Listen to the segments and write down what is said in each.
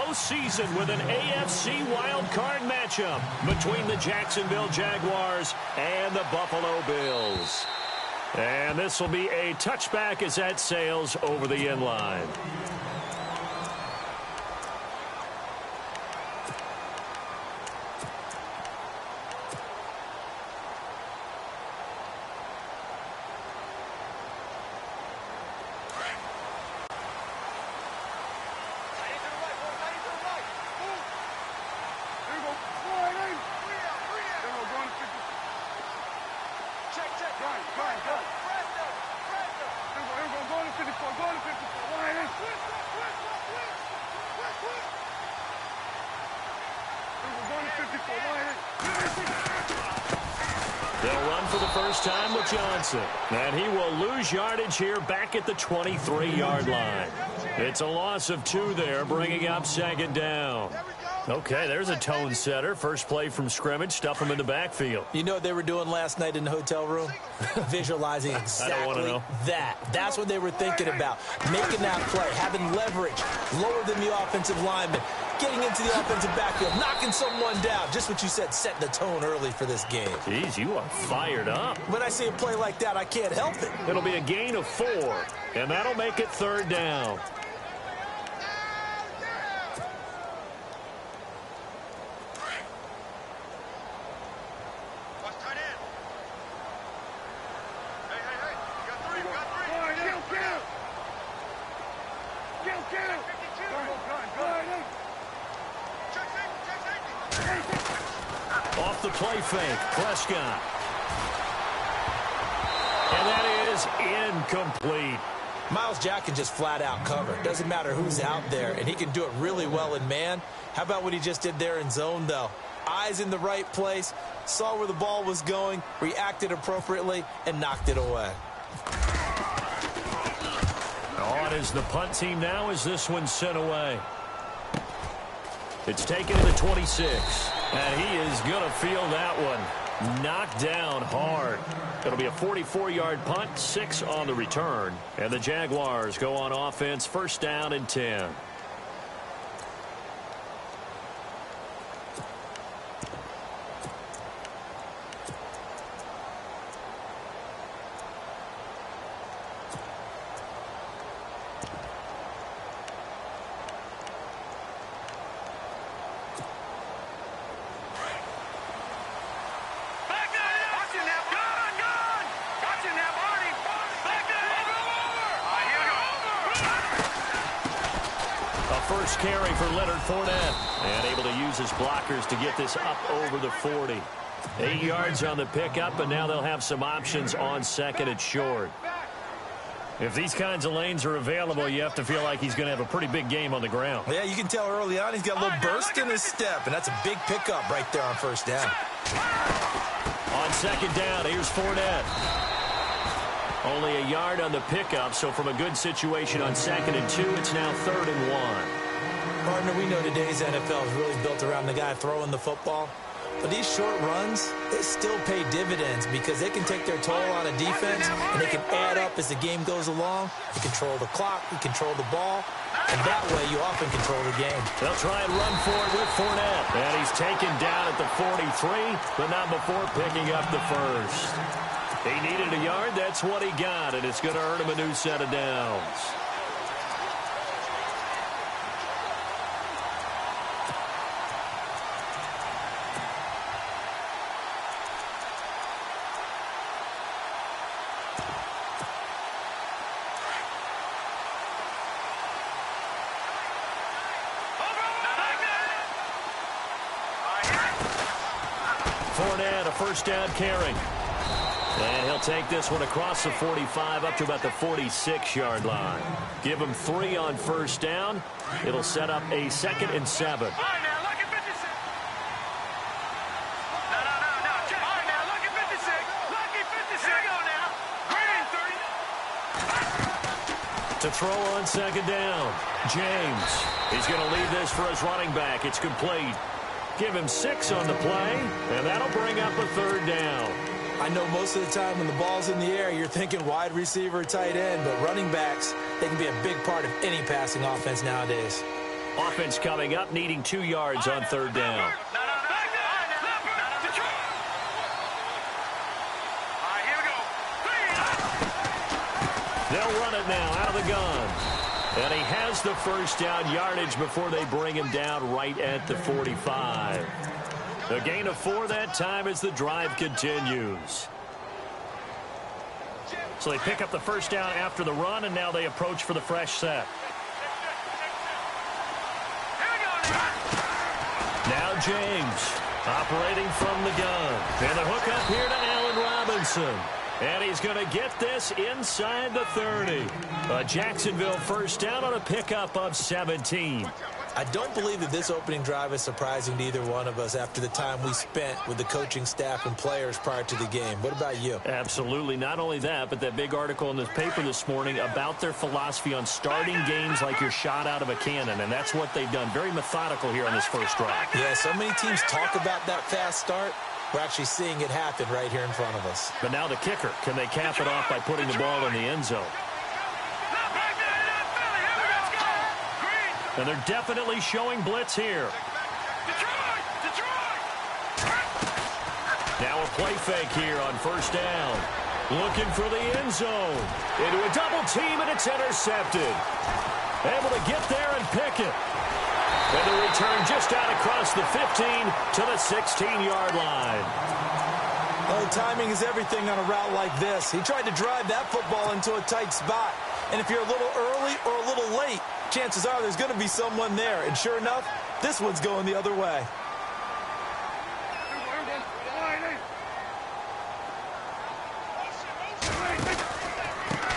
postseason with an AFC wildcard matchup between the Jacksonville Jaguars and the Buffalo Bills. And this will be a touchback as that sails over the end line. They'll run for the first time with Johnson. And he will lose yardage here back at the 23-yard line. It's a loss of 2 there, bringing up second down. Okay, there's a tone setter. First play from scrimmage, stuff him in the backfield. You know what they were doing last night in the hotel room? Visualizing exactly that. That's what they were thinking about. Making that play, having leverage, lower than the offensive lineman, getting into the offensive backfield, knocking someone down. Just what you said, setting the tone early for this game. Jeez, you are fired up. When I see a play like that, I can't help it. It'll be a gain of 4, and that'll make it third down. Off the play fake, Prescott. And that is incomplete. Myles Jack can just flat out cover. Doesn't matter who's out there, and he can do it really well in man. How about what he just did there in zone, though? Eyes in the right place, saw where the ball was going, reacted appropriately, and knocked it away. On is the punt team now as this one's sent away. It's taken to the 26. And he is going to feel that one. Knocked down hard. It'll be a 44-yard punt, 6 on the return. And the Jaguars go on offense, first down and 10. First carry for Leonard Fournette. And able to use his blockers to get this up over the 40. 8 yards on the pickup, and now they'll have some options on second and short. If these kinds of lanes are available, you have to feel like he's going to have a pretty big game on the ground. Yeah, you can tell early on he's got a little burst in his step, and that's a big pickup right there on first down. On second down, here's Fournette. Only a yard on the pickup, so from a good situation on second and 2, it's now 3rd and 1. Partner, we know today's NFL is really built around the guy throwing the football. But these short runs, they still pay dividends because they can take their toll on a defense, and they can add up as the game goes along. You control the clock, you control the ball, and that way you often control the game. They'll try and run for it with Fournette. And he's taken down at the 43, but not before picking up the first. He needed a yard. That's what he got, and it's going to earn him a new set of downs. Fournette, a first down carry. And he'll take this one across the 45 up to about the 46-yard line. Give him 3 on first down. It'll set up a 2nd and 7. To throw on second down, James. He's going to leave this for his running back. It's complete. Give him 6 on the play, and that'll bring up a 3rd down. I know most of the time when the ball's in the air, you're thinking wide receiver, tight end, but running backs, they can be a big part of any passing offense nowadays. Offense coming up, needing 2 yards on third down. They'll run it now out of the gun. And he has the first down yardage before they bring him down right at the 45. A gain of 4 that time as the drive continues. So they pick up the first down after the run, and now they approach for the fresh set. Now James operating from the gun. And the hook up here to Allen Robinson. And he's going to get this inside the 30. A Jacksonville first down on a pickup of 17. I don't believe that this opening drive is surprising to either one of us after the time we spent with the coaching staff and players prior to the game. What about you? Absolutely. Not only that, but that big article in this paper this morning about their philosophy on starting games like you're shot out of a cannon, and that's what they've done. Very methodical here on this first drive. Yeah, so many teams talk about that fast start. We're actually seeing it happen right here in front of us. But now the kicker. Can they cap it off by putting the ball in the end zone? And they're definitely showing blitz here. Now a play fake here on first down. Looking for the end zone. Into a double team, and it's intercepted. Able to get there and pick it. And the return just out across the 15 to the 16-yard line. Oh, timing is everything on a route like this. He tried to drive that football into a tight spot. And if you're a little early or a little late, chances are there's going to be someone there. And sure enough, this one's going the other way.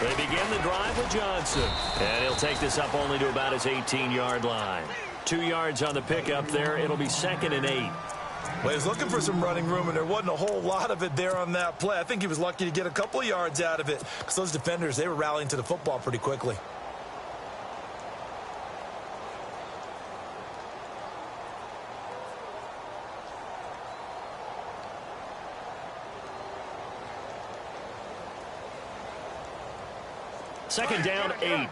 They begin the drive with Johnson. And he'll take this up only to about his 18-yard line. 2 yards on the pickup there. It'll be 2nd and 8. Well, he was looking for some running room, and there wasn't a whole lot of it there on that play. I think he was lucky to get a couple of yards out of it because those defenders, they were rallying to the football pretty quickly. Second down, 8.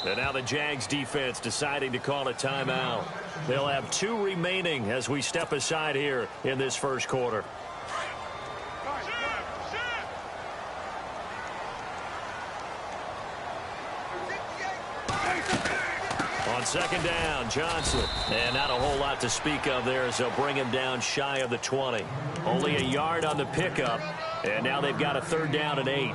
And now the Jags defense deciding to call a timeout. They'll have 2 remaining as we step aside here in this first quarter. On second down, Johnson. And not a whole lot to speak of there as they'll bring him down shy of the 20. Only a yard on the pickup. And now they've got a 3rd down and 8.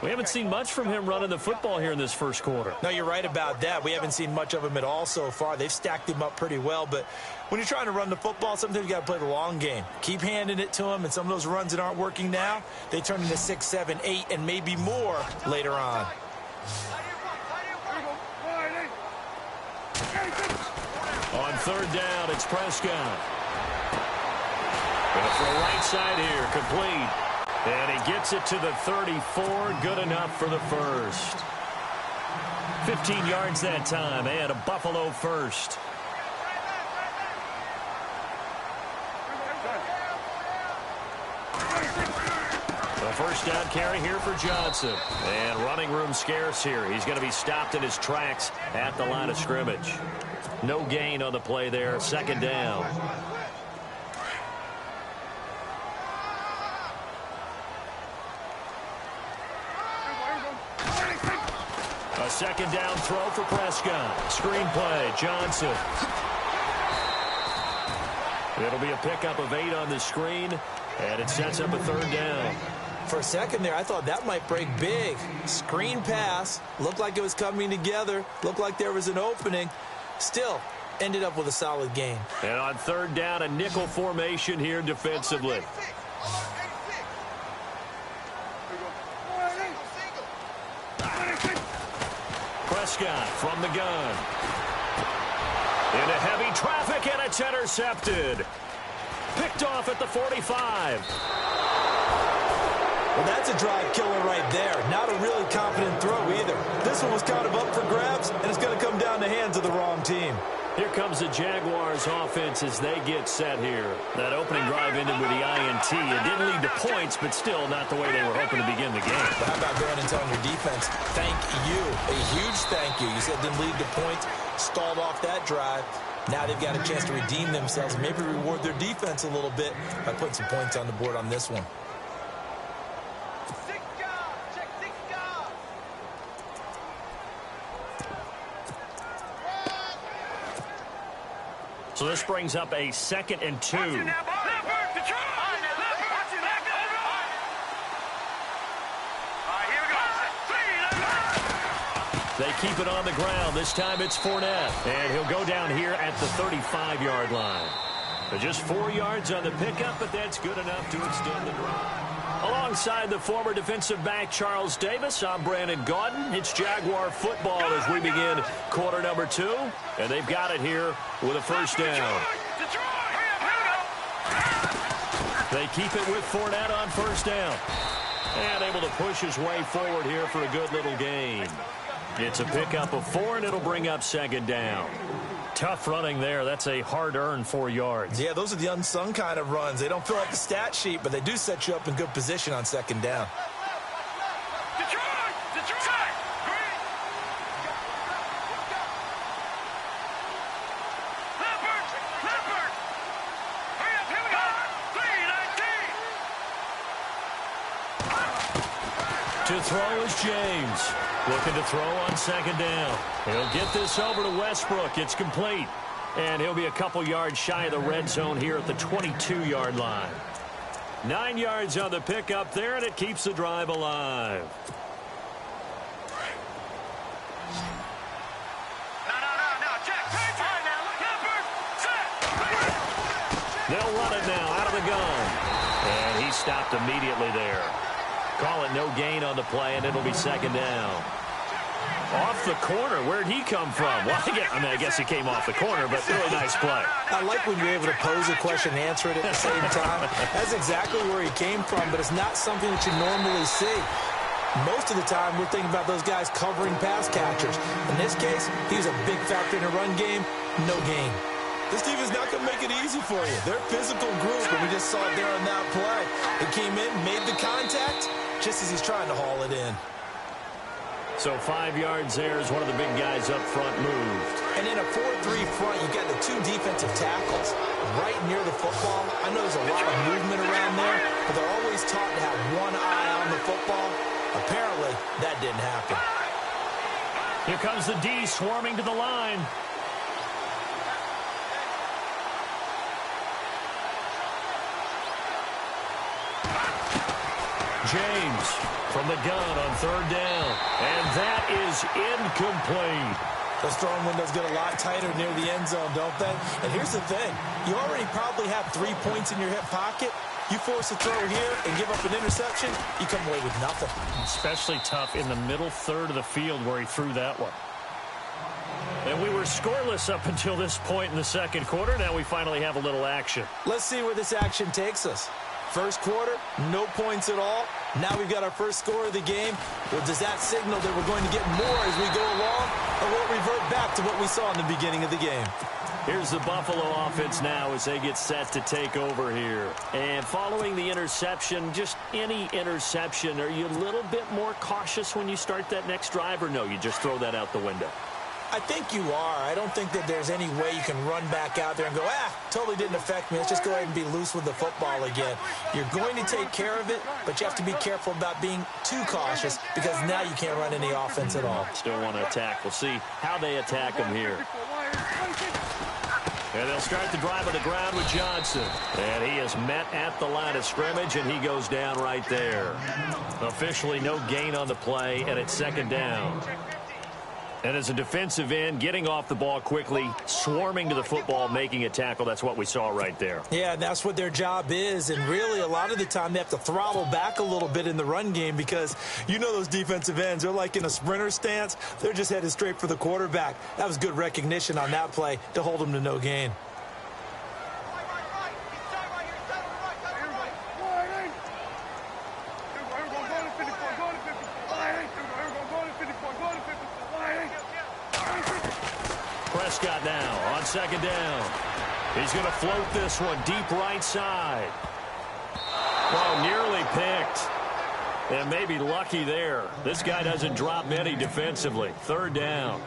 We haven't seen much from him running the football here in this first quarter. No, you're right about that. We haven't seen much of him at all so far. They've stacked him up pretty well, but when you're trying to run the football, sometimes you got to play the long game. Keep handing it to him, and some of those runs that aren't working now, they turn into 6, 7, 8, and maybe more later on. On 3rd down, it's Prescott. Going for a right side here, complete. And he gets it to the 34, good enough for the first. 15 yards that time, and a Buffalo first. A first down carry here for Johnson. And running room scarce here. He's going to be stopped in his tracks at the line of scrimmage. No gain on the play there, 2nd down. A 2nd down throw for Prescott. Screen play, Johnson. It'll be a pickup of 8 on the screen, and it sets up a 3rd down. For a second there, I thought that might break big. Screen pass. Looked like it was coming together. Looked like there was an opening. Still, ended up with a solid gain. And on 3rd down, a nickel formation here defensively. Prescott from the gun. Into heavy traffic, and it's intercepted. Picked off at the 45. Well, that's a drive killer right there. Not a really confident throw either. This one was kind of up for grabs, and it's going to come down the hands of the wrong team. Here comes the Jaguars offense as they get set here. That opening drive ended with the INT. It didn't lead to points, but still not the way they were hoping to begin the game. But how about going and telling your defense, thank you, a huge thank you. You said didn't lead to points, stalled off that drive. Now they've got a chance to redeem themselves and maybe reward their defense a little bit by putting some points on the board on this one. So this brings up a 2nd and 2. They keep it on the ground. This time it's Fournette. And he'll go down here at the 35-yard line. But just 4 yards on the pickup, but that's good enough to extend the drive. Alongside the former defensive back Charles Davis, I'm Brandon Gaudin. It's Jaguar football as we begin quarter number 2. And they've got it here with a first down. They keep it with Fournette on first down. And able to push his way forward here for a good little gain. It's a pickup of 4, and it'll bring up 2nd down. Tough running there. That's a hard-earned 4 yards. Yeah, those are the unsung kind of runs. They don't fill out the stat sheet, but they do set you up in good position on 2nd down. To throw is James. Looking to throw on 2nd down. He'll get this over to Westbrook. It's complete. And he'll be a couple yards shy of the red zone here at the 22-yard line. 9 yards on the pickup there, and it keeps the drive alive. They'll run it now out of the gun. And he stopped immediately there. Call it no gain on the play, and it'll be 2nd down. Off the corner. Where'd he come from? Well, I guess he came off the corner, but really nice play. I like when you're able to pose a question and answer it at the same time. That's exactly where he came from, but it's not something that you normally see. Most of the time, we're thinking about those guys covering pass catchers. In this case, he was a big factor in the run game. No gain. This team is not going to make it easy for you. They're a physical group, and we just saw it there on that play. He came in, made the contact, just as he's trying to haul it in. So 5 yards there as one of the big guys up front moved. And in a 4-3 front, you've got the 2 defensive tackles right near the football. I know there's a lot of movement around there, but they're always taught to have one eye on the football. Apparently, that didn't happen. Here comes the D swarming to the line. James from the gun on 3rd down. And that is incomplete. Those throwing windows get a lot tighter near the end zone, don't they? And here's the thing. You already probably have 3 points in your hip pocket. You force a throw here and give up an interception, you come away with nothing. Especially tough in the middle third of the field where he threw that one. And we were scoreless up until this point in the 2nd quarter. Now we finally have a little action. Let's see where this action takes us. First quarter, no points at all. Now we've got our first score of the game. Well, does that signal that we're going to get more as we go along? Or will it revert back to what we saw in the beginning of the game? Here's the Buffalo offense now as they get set to take over here. And following the interception, just any interception, are you a little bit more cautious when you start that next drive, or no, you just throw that out the window? I think you are. I don't think that there's any way you can run back out there and go, totally didn't affect me. Let's just go ahead and be loose with the football again. You're going to take care of it, but you have to be careful about being too cautious because now you can't run any offense at all. Still want to attack. We'll see how they attack him here. And they'll start the drive on the ground with Johnson. And he is met at the line of scrimmage, and he goes down right there. Officially no gain on the play, and it's 2nd down. And as a defensive end, getting off the ball quickly, swarming to the football, making a tackle, that's what we saw right there. Yeah, that's what their job is. And really, a lot of the time, they have to throttle back a little bit in the run game because you know those defensive ends, they're like in a sprinter stance. They're just headed straight for the quarterback. That was good recognition on that play to hold them to no gain. Prescott now on second down. He's going to float this one deep right side. Well, nearly picked. And maybe lucky there. This guy doesn't drop many defensively. Third down.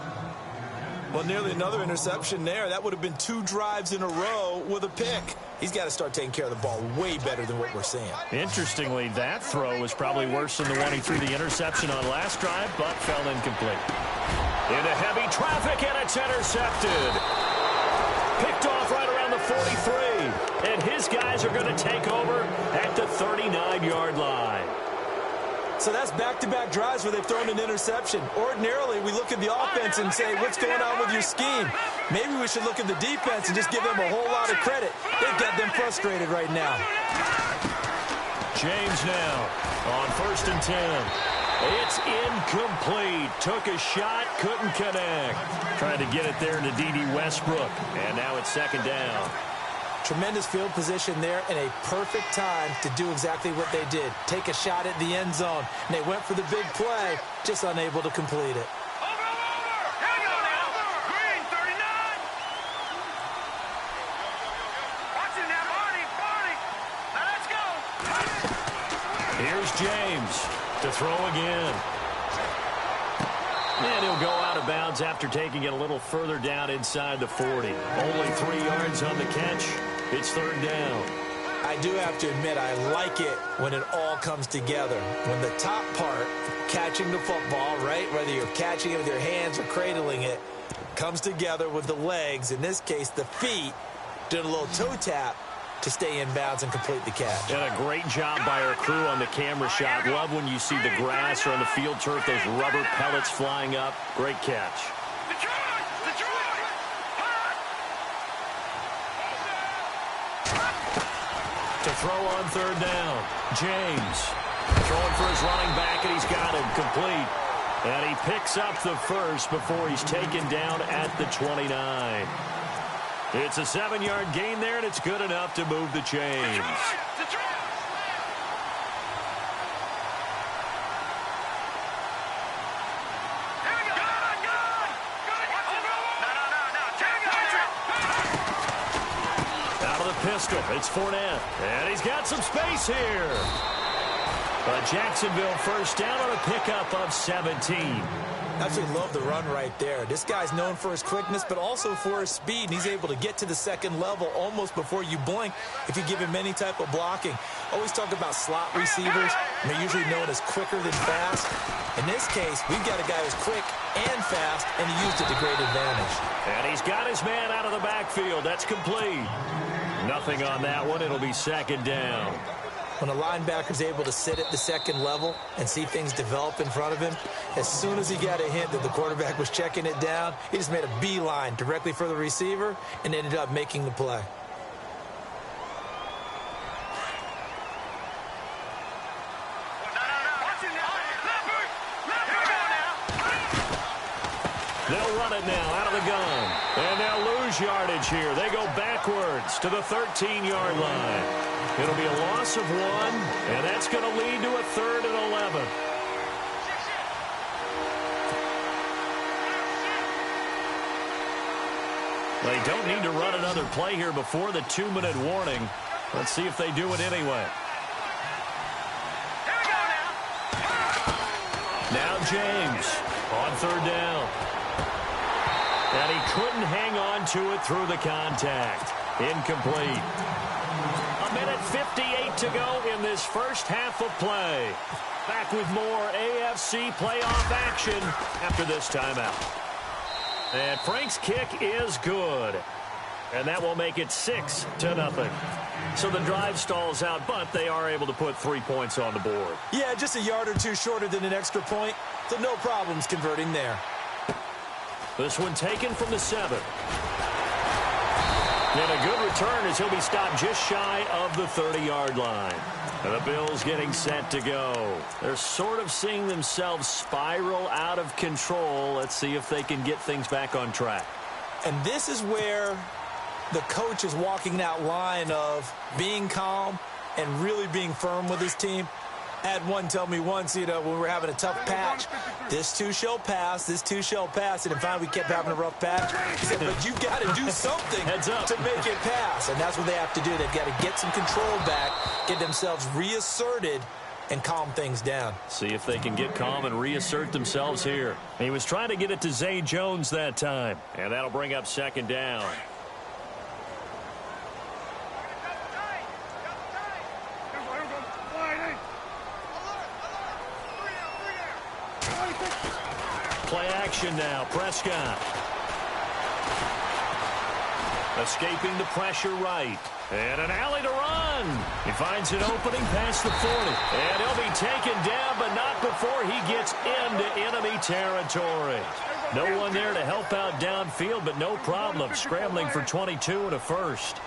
Well, nearly another interception there. That would have been 2 drives in a row with a pick. He's got to start taking care of the ball way better than what we're seeing. Interestingly, that throw was probably worse than the one he threw the interception on last drive, but fell incomplete. Into heavy traffic, and it's intercepted. Picked off right around the 43. And his guys are going to take over at the 39-yard line. So that's back-to-back drives where they've thrown an interception. Ordinarily, we look at the offense and say, what's going on with your scheme? Maybe we should look at the defense and just give them a whole lot of credit. They've got them frustrated right now. James now on 1st and 10. It's incomplete. Took a shot, couldn't connect. Tried to get it there to D.D. Westbrook, and now it's 2nd down. Tremendous field position there and a perfect time to do exactly what they did. Take a shot at the end zone. And they went for the big play, just unable to complete it. Here we go now. Green, 39. Watching that, Barney. Now let's go. Here's James to throw again. And he'll go out of bounds after taking it a little further down inside the 40. Only 3 yards on the catch. It's 3rd down. I do have to admit, I like it when it all comes together. When the top part, catching the football, right, whether you're catching it with your hands or cradling it, comes together with the legs, in this case the feet, did a little toe tap to stay in bounds and complete the catch. And a great job by our crew on the camera shot. Love when you see the grass or on the field turf, those rubber pellets flying up. Great catch. To throw on 3rd down, James throwing for his running back, and he's got him complete. And he picks up the first before he's taken down at the 29. It's a 7-yard gain there, and it's good enough to move the chains. Pistol. It's Fournette. And he's got some space here. But Jacksonville 1st down on a pickup of 17. Absolutely love the run right there. This guy's known for his quickness, but also for his speed. And he's able to get to the 2nd level almost before you blink if you give him any type of blocking. Always talk about slot receivers. They're usually known as quicker than fast. In this case, we've got a guy who's quick and fast, and he used it to great advantage. And he's got his man out of the backfield. That's complete. Nothing on that one. It'll be 2nd down. When a linebacker's able to sit at the 2nd level and see things develop in front of him, as soon as he got a hint that the quarterback was checking it down, he just made a beeline directly for the receiver and ended up making the play. They'll run it now out of the gun. And they'll lose yardage here. They go backwards to the 13-yard line. It'll be a loss of 1, and that's going to lead to a 3rd and 11. They don't need to run another play here before the 2-minute warning. Let's see if they do it anyway. Now James on 3rd down. And he couldn't hang on to it through the contact. Incomplete. 1:58 to go in this first half of play. Back with more AFC playoff action after this timeout. And Frank's kick is good. And that will make it 6-0. So the drive stalls out, but they are able to put 3 points on the board. Yeah, just a yard or two shorter than an extra point. So no problems converting there. This one taken from the 7. And a good return as he'll be stopped just shy of the 30-yard line. And the Bills getting set to go. They're sort of seeing themselves spiral out of control. Let's see if they can get things back on track. And this is where the coach is walking that line of being calm and really being firm with his team. I had one tell me once, when we were having a tough patch, this too shall pass, this too shall pass, and finally we kept having a rough patch. He said, but you've got to do something to make it pass, and that's what they have to do. They've got to get some control back, get themselves reasserted, and calm things down. See if they can get calm and reassert themselves here. He was trying to get it to Zay Jones that time, and that'll bring up second down. Play action now. Prescott. Escaping the pressure right. And an alley to run. He finds an opening past the 40. And he'll be taken down, but not before he gets into enemy territory. No one there to help out downfield, but no problem. Scrambling for 22 and a first.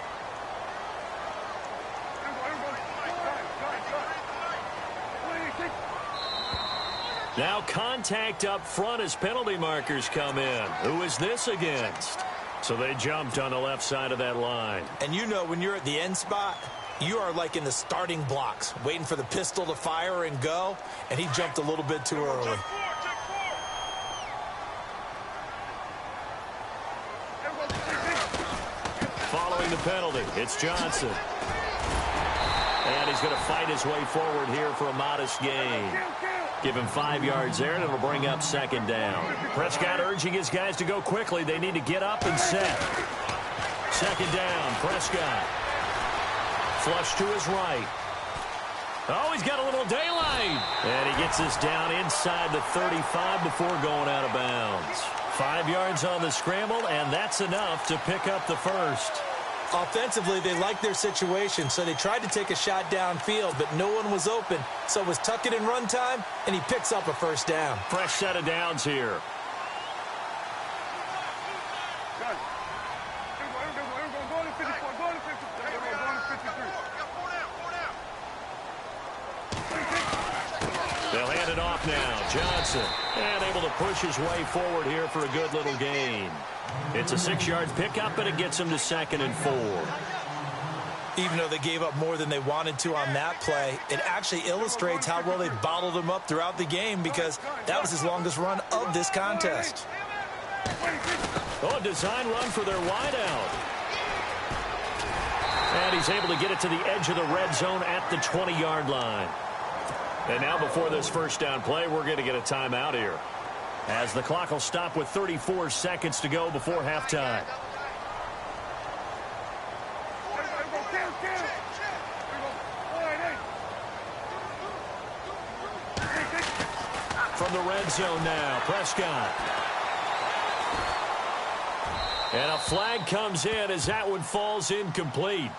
Now contact up front as penalty markers come in. Who is this against? So they jumped on the left side of that line. And when you're at the end spot, you are like in the starting blocks, waiting for the pistol to fire and go, and he jumped a little bit too early. Following the penalty, it's Johnson. And he's going to fight his way forward here for a modest gain. Give him 5 yards there, and it'll bring up second down. Prescott urging his guys to go quickly. They need to get up and set. Second down, Prescott. Flush to his right. Oh, he's got a little daylight. And he gets this down inside the 35 before going out of bounds. 5 yards on the scramble, and that's enough to pick up the first. Offensively, they liked their situation, so they tried to take a shot downfield, but no one was open. So it was tuck it in run time, and he picks up a first down. Fresh set of downs here. They'll hand it off now. Johnson, and able to push his way forward here for a good little gain. It's a 6-yard pickup, and it gets him to 2nd and 4. Even though they gave up more than they wanted to on that play, it actually illustrates how well they bottled him up throughout the game, because that was his longest run of this contest. Oh, a design run for their wideout. And he's able to get it to the edge of the red zone at the 20-yard line. And now before this first down play, we're going to get a timeout here, as the clock will stop with 34 seconds to go before halftime. From the red zone now, Prescott. And a flag comes in as that one falls incomplete.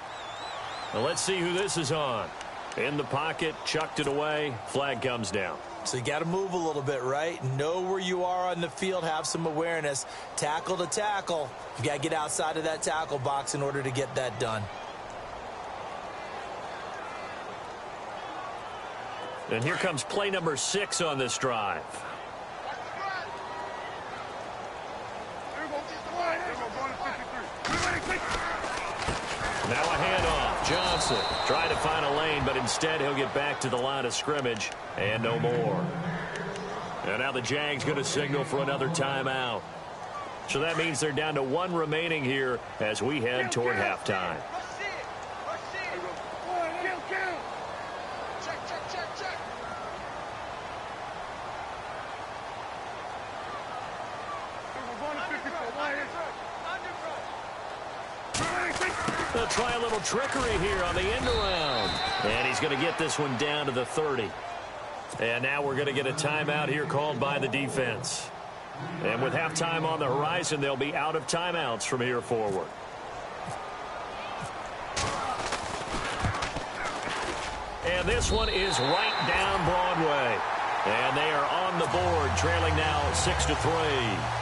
Now let's see who this is on. In the pocket, chucked it away, flag comes down. So you got to move a little bit, right? Know where you are on the field, have some awareness. Tackle to tackle. You got to get outside of that tackle box in order to get that done. And here comes play number 6 on this drive. Now a handoff. Johnson trying to find a lane, but instead he'll get back to the line of scrimmage and no more. And now the Jags going to signal for another timeout. So that means they're down to 1 remaining here as we head toward halftime. They'll try a little trickery here on the end around. And he's going to get this one down to the 30. And now we're going to get a timeout here called by the defense. And with halftime on the horizon, they'll be out of timeouts from here forward. And this one is right down Broadway. And they are on the board, trailing now 6-3.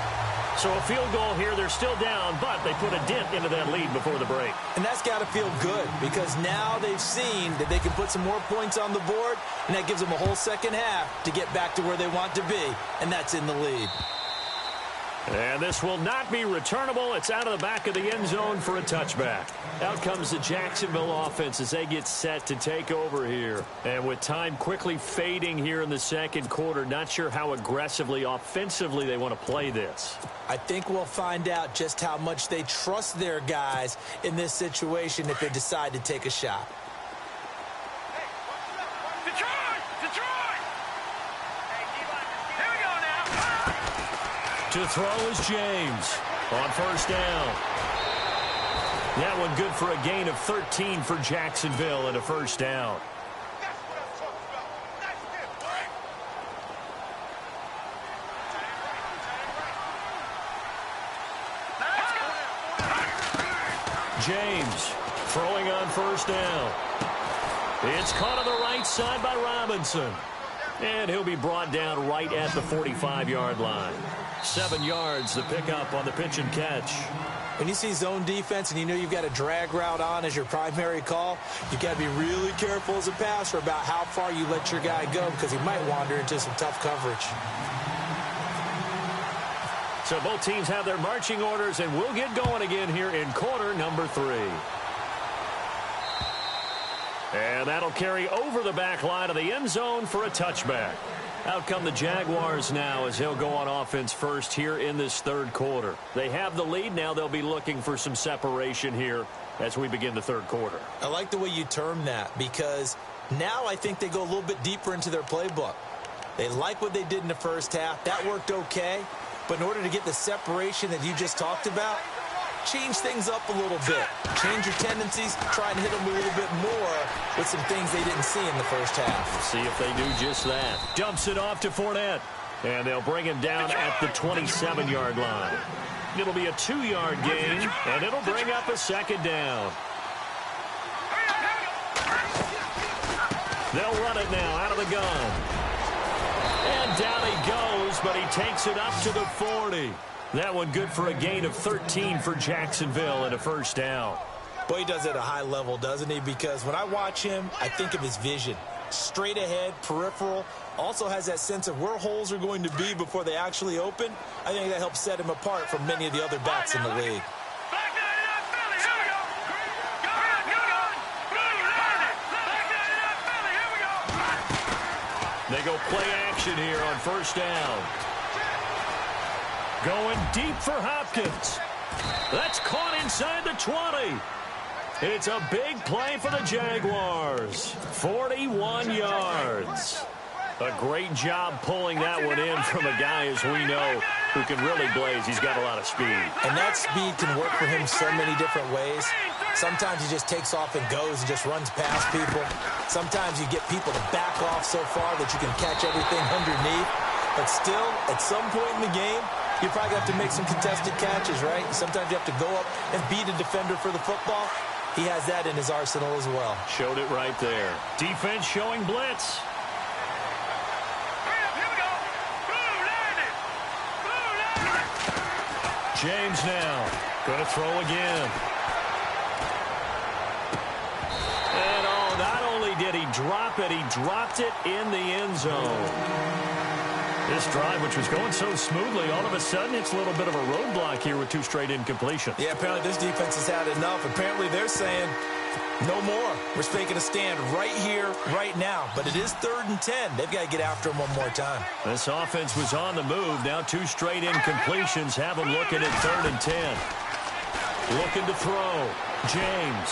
So a field goal here, they're still down, but they put a dent into that lead before the break. And that's got to feel good, because now they've seen that they can put some more points on the board, and that gives them a whole second half to get back to where they want to be, and that's in the lead. And this will not be returnable. It's out of the back of the end zone for a touchback. Out comes the Jacksonville offense as they get set to take over here. And with time quickly fading here in the second quarter, not sure how aggressively, offensively they want to play this. I think we'll find out just how much they trust their guys in this situation if they decide to take a shot. To throw is James on first down. That one good for a gain of 13 for Jacksonville and a first down. James throwing on first down. It's caught on the right side by Robinson. And he'll be brought down right at the 45-yard line. 7 yards the pickup on the pitch and catch. When you see zone defense and you know you've got a drag route on as your primary call, you've got to be really careful as a passer about how far you let your guy go because he might wander into some tough coverage. So both teams have their marching orders, and we'll get going again here in quarter number 3. And that'll carry over the back line of the end zone for a touchback. Out come the Jaguars now as they'll go on offense first here in this third quarter. They have the lead. Now they'll be looking for some separation here as we begin the third quarter. I like the way you term that because now I think they go a little bit deeper into their playbook. They like what they did in the first half. That worked okay. But in order to get the separation that you just talked about, change things up a little bit. Change your tendencies. Try and hit them a little bit more with some things they didn't see in the first half. See if they do just that. Dumps it off to Fournette. And they'll bring him down at the 27-yard line. It'll be a 2-yard gain, and it'll bring up a second down. They'll run it now out of the gun. And down he goes, but he takes it up to the 40. That one good for a gain of 13 for Jacksonville and a first down. Boy, he does it at a high level, doesn't he? Because when I watch him, I think of his vision. Straight ahead, peripheral. Also has that sense of where holes are going to be before they actually open. I think that helps set him apart from many of the other backs in the league. They go play action here on first down. Going deep for Hopkins. That's caught inside the 20. It's a big play for the Jaguars. 41 yards. A great job pulling that one in from a guy, as we know, who can really blaze. He's got a lot of speed. And that speed can work for him so many different ways. Sometimes he just takes off and goes and just runs past people. Sometimes you get people to back off so far that you can catch everything underneath. But still, at some point in the game, you probably have to make some contested catches, right? Sometimes you have to go up and beat a defender for the football. He has that in his arsenal as well. Showed it right there. Defense showing blitz. James now going to throw again. And not only did he drop it, he dropped it in the end zone. This drive, which was going so smoothly, all of a sudden it's a little bit of a roadblock here with 2 straight incompletions. Yeah, apparently this defense has had enough. Apparently they're saying, no more. We're making a stand right here, right now. But it is 3rd and 10. They've got to get after him one more time. This offense was on the move. Now 2 straight incompletions have them looking at 3rd and 10. Looking to throw. James.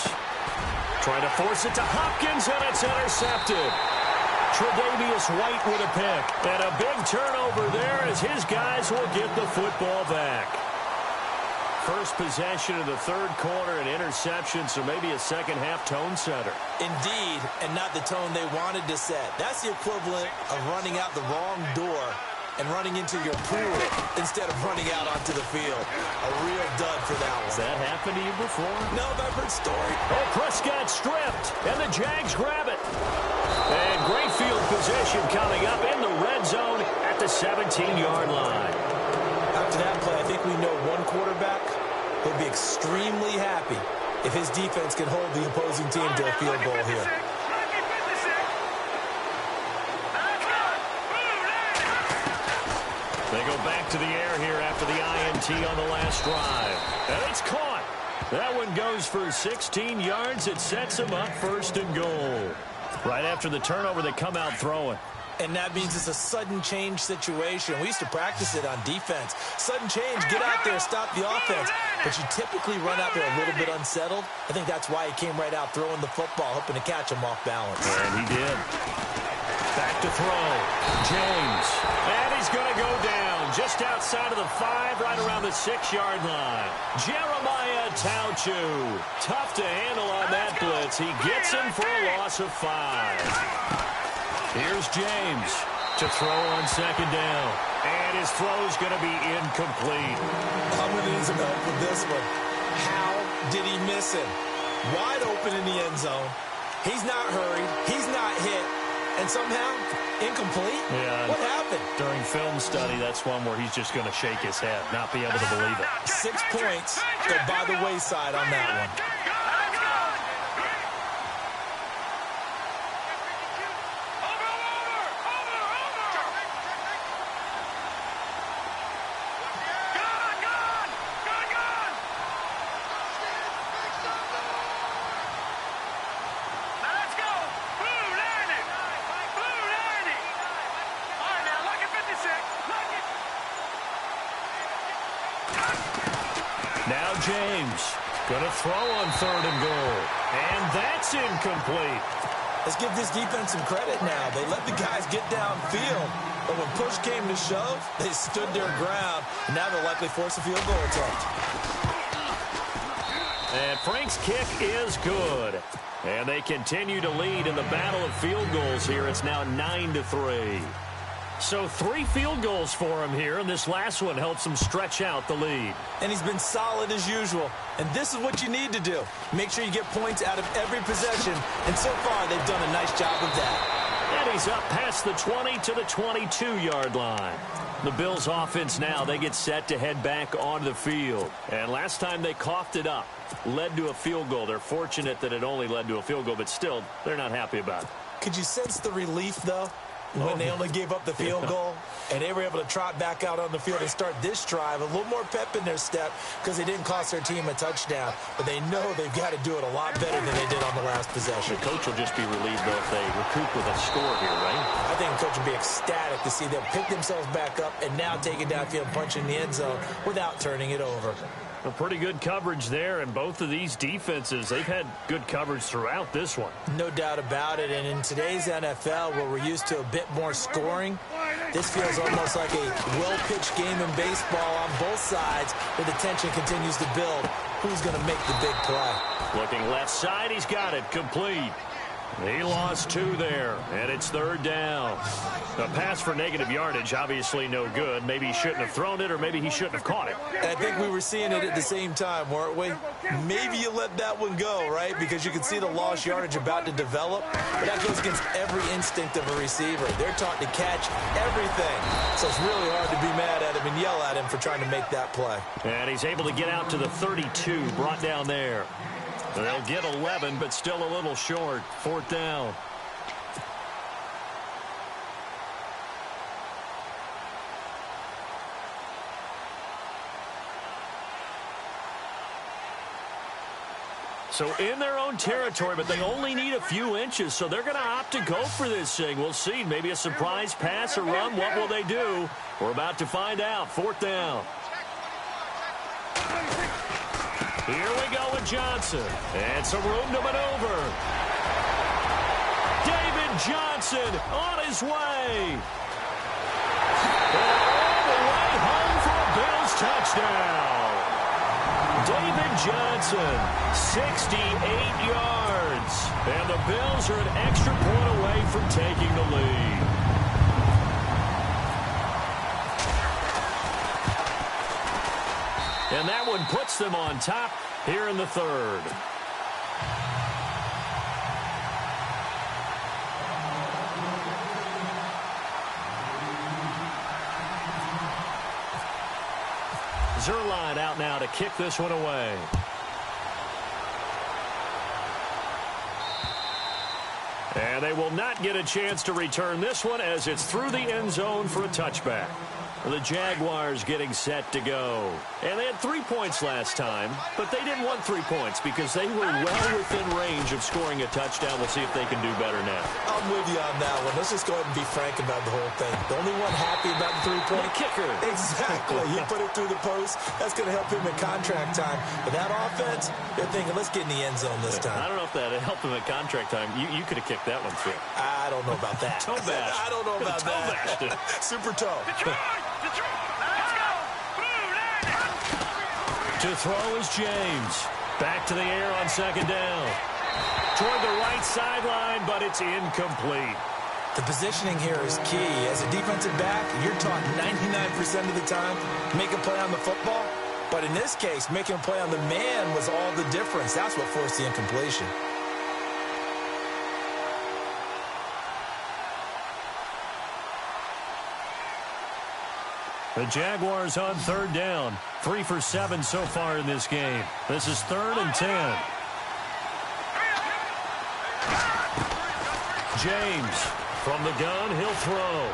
Trying to force it to Hopkins, and it's intercepted. Tre'Davious White with a pick. And a big turnover there as his guys will get the football back. First possession of the third quarter, an interception, so maybe a second-half tone setter. Indeed, and not the tone they wanted to set. That's the equivalent of running out the wrong door and running into your pool instead of running out onto the field. A real dud for that one. Has that happened to you before? No, but I've heard stories. Oh, Prescott stripped, and the Jags grab it. And great field position coming up in the red zone at the 17-yard line. After that play, I think we know one quarterback will be extremely happy if his defense can hold the opposing team to a field goal here. They go back to the air here after the INT on the last drive. And it's caught. That one goes for 16 yards. It sets him up 1st and goal. Right after the turnover, they come out throwing. And that means it's a sudden change situation. We used to practice it on defense. Sudden change, get out there, stop the offense. But you typically run out there a little bit unsettled. I think that's why he came right out throwing the football, hoping to catch him off balance. And he did. Back to throw. James. And he's going to go down just outside of the 5, right around the 6-yard line. Jeremiah Tauchu. Tough to handle on that blitz. He gets him for a loss of 5. Here's James to throw on 2nd down. And his throw's going to be incomplete. I'm going to need some help with this one. How did he miss him? Wide open in the end zone. He's not hurried. He's not hit. And somehow, incomplete? Yeah. What happened? During film study, that's one where he's just going to shake his head, not be able to believe it. 6 points go by the wayside on that one. Now James going to throw on 3rd and goal. And that's incomplete. Let's give this defense some credit now. They let the guys get downfield. But when push came to shove, they stood their ground. And now they'll likely force a field goal attempt. And Frank's kick is good. And they continue to lead in the battle of field goals here. It's now 9-3. So 3 field goals for him here, and this last one helps him stretch out the lead. And he's been solid as usual. And this is what you need to do. Make sure you get points out of every possession. And so far, they've done a nice job of that. And he's up past the 20 to the 22-yard line. The Bills' offense now, they get set to head back onto the field. And last time they coughed it up, led to a field goal. They're fortunate that it only led to a field goal, but still, they're not happy about it. Could you sense the relief, though? When they only gave up the field goal, and they were able to trot back out on the field and start this drive, a little more pep in their step because they didn't cost their team a touchdown. But they know they've got to do it a lot better than they did on the last possession. The coach will just be relieved, though, if they recoup with a score here, right? I think the coach will be ecstatic to see them pick themselves back up and now take it downfield and punch in the end zone without turning it over. A pretty good coverage there, and both of these defenses, they've had good coverage throughout this one. No doubt about it, and in today's NFL, where we're used to a bit more scoring, this feels almost like a well-pitched game in baseball on both sides, where the tension continues to build. Who's going to make the big play? Looking left side, he's got it complete. He lost 2 there, and it's 3rd down. A pass for negative yardage, obviously no good. Maybe he shouldn't have thrown it, or maybe he shouldn't have caught it. And I think we were seeing it at the same time, weren't we? Maybe you let that one go, right? Because you can see the lost yardage about to develop. But that goes against every instinct of a receiver. They're taught to catch everything. So it's really hard to be mad at him and yell at him for trying to make that play. And he's able to get out to the 32, brought down there. They'll get 11, but still a little short. 4th down. So in their own territory, but they only need a few inches, so they're going to opt to go for this thing. We'll see. Maybe a surprise pass or run. What will they do? We're about to find out. 4th down. Here we go with Johnson. And some room to maneuver. David Johnson on his way. And all the way home for a Bills touchdown. David Johnson, 68 yards. And the Bills are an extra point away from taking the lead. And that one puts them on top here in the 3rd. Zerline out now to kick this one away. And they will not get a chance to return this one as it's through the end zone for a touchback. The Jaguars getting set to go. And they had 3 points last time, but they didn't want 3 points because they were well within range of scoring a touchdown. We'll see if they can do better now. I'm with you on that one. Let's just go ahead and be frank about the whole thing. The only one happy about the three-point kicker. Exactly. He put it through the post. That's going to help him in contract time. But that offense, they're thinking, let's get in the end zone this time. I don't know if that helped him at contract time. You could have kicked that one through. I don't know about that. Toe bash. I don't know about that. Super toe. To throw is James. Back to the air on second down. Toward the right sideline, but it's incomplete. The positioning here is key. As a defensive back, you're taught 99% of the time, make a play on the football. But in this case, making a play on the man was all the difference. That's what forced the incompletion. The Jaguars on third down. 3 for 7 so far in this game. This is 3rd and 10. James from the gun. He'll throw.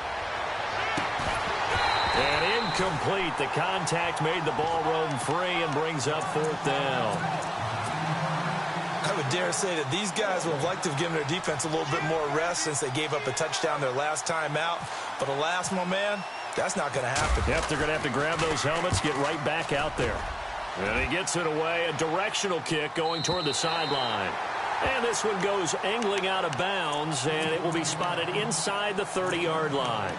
And incomplete. The contact made the ball roam free and brings up 4th down. I would dare say that these guys would have liked to have given their defense a little bit more rest since they gave up a touchdown their last time out. But alas, my man, that's not going to happen. Yep, they're going to have to grab those helmets, get right back out there. And he gets it away. A directional kick going toward the sideline. And this one goes angling out of bounds, and it will be spotted inside the 30-yard line.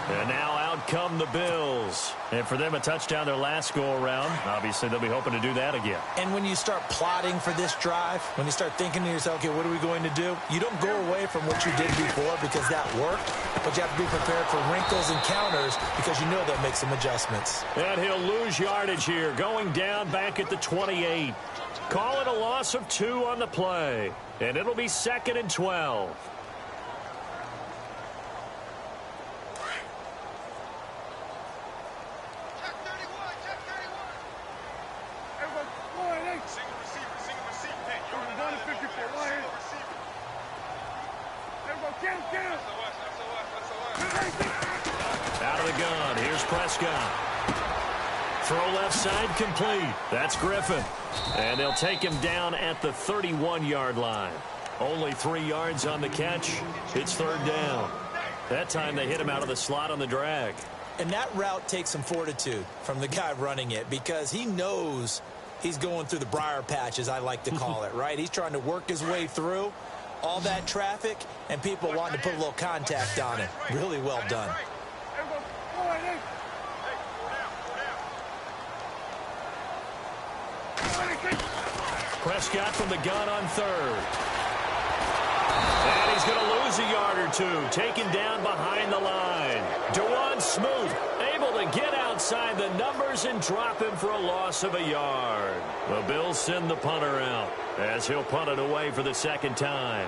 And now out come the Bills. And for them, a touchdown their last go-around. Obviously, they'll be hoping to do that again. And when you start plotting for this drive, when you start thinking to yourself, okay, what are we going to do? You don't go away from what you did before because that worked. But you have to be prepared for wrinkles and counters because you know they'll make some adjustments. And he'll lose yardage here, going down back at the 28. Call it a loss of 2 on the play. And it'll be 2nd and 12. Out of the gun, here's Prescott. Throw left side complete. That's Griffin. And they'll take him down at the 31-yard line. Only 3 yards on the catch. It's 3rd down. That time they hit him out of the slot on the drag. And that route takes some fortitude from the guy running it because he knows he's going through the briar patch, as I like to call it, right? He's trying to work his way through all that traffic and people wanting to put a little contact on it. Really well done. Prescott from the gun on 3rd. And he's going to lose a yard or 2. Taken down behind the line. Dewan Smoot able to get outside the numbers and drop him for a loss of a yard. The Bills send the punter out as he'll punt it away for the 2nd time.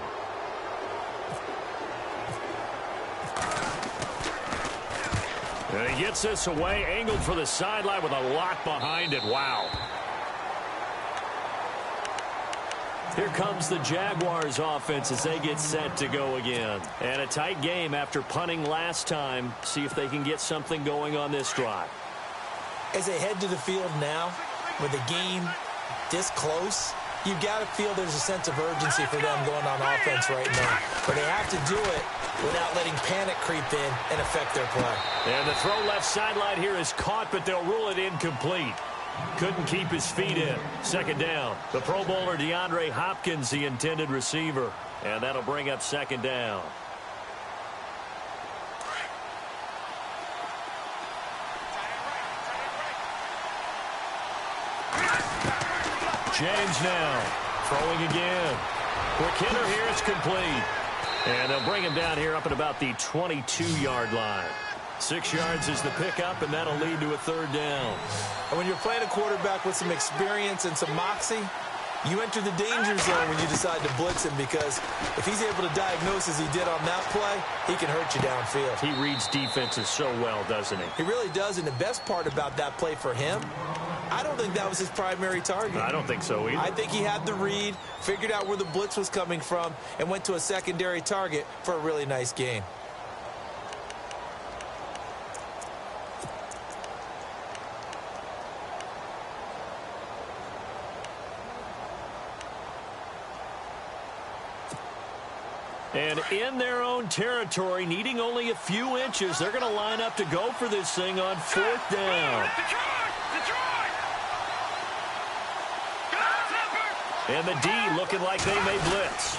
And he gets this away, angled for the sideline with a lock behind it. Wow. Here comes the Jaguars offense as they get set to go again. And a tight game after punting last time. See if they can get something going on this drive. As they head to the field now, with the game this close, you've got to feel there's a sense of urgency for them going on offense right now. But they have to do it without letting panic creep in and affect their play. And the throw left sideline here is caught, but they'll rule it incomplete. Couldn't keep his feet in. 2nd down. The Pro Bowler DeAndre Hopkins, the intended receiver. And that'll bring up 2nd down. James now throwing again. Quick hitter here. It's complete. And they'll bring him down here up at about the 22-yard line. 6 yards is the pickup, and that'll lead to a 3rd down. And when you're playing a quarterback with some experience and some moxie, you enter the danger zone when you decide to blitz him because if he's able to diagnose as he did on that play, he can hurt you downfield. He reads defenses so well, doesn't he? He really does, and the best part about that play for him, I don't think that was his primary target. I don't think so either. I think he had the read, figured out where the blitz was coming from, and went to a secondary target for a really nice gain. And in their own territory, needing only a few inches, they're going to line up to go for this thing on 4th down. And the D looking like they may blitz.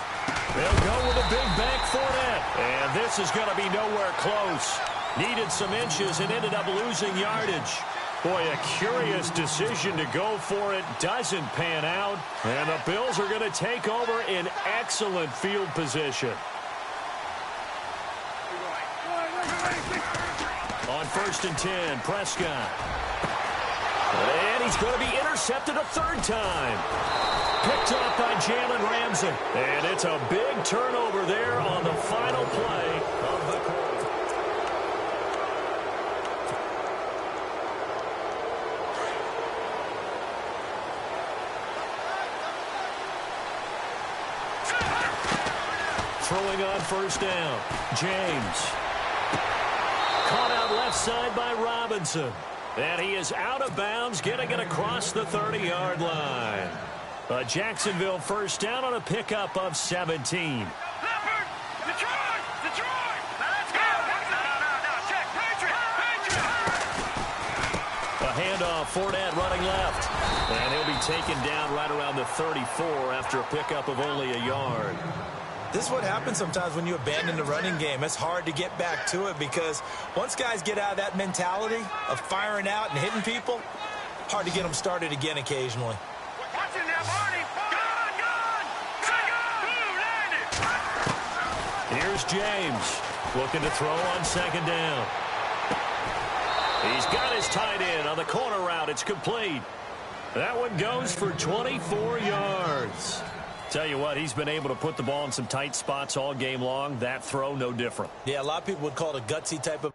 They'll go with a big bank Fournette. And this is going to be nowhere close. Needed some inches and ended up losing yardage. Boy, a curious decision to go for it. Doesn't pan out. And the Bills are going to take over in excellent field position. On 1st and 10, Prescott. And he's going to be intercepted a 3rd time. Picked up by Jalen Ramsey. And it's a big turnover there on the final play of the quarter. Throwing on 1st down, James. Caught out left side by Robinson. And he is out of bounds, getting it across the 30-yard line. A Jacksonville 1st down on a pickup of 17. A handoff, Fournette running left. And he'll be taken down right around the 34 after a pickup of only a yard. This is what happens sometimes when you abandon the running game. It's hard to get back to it because once guys get out of that mentality of firing out and hitting people, hard to get them started again occasionally. Here's James looking to throw on 2nd down. He's got his tight end on the corner route. It's complete. That one goes for 24 yards. Tell you what, he's been able to put the ball in some tight spots all game long. That throw, no different. Yeah, a lot of people would call it a gutsy type of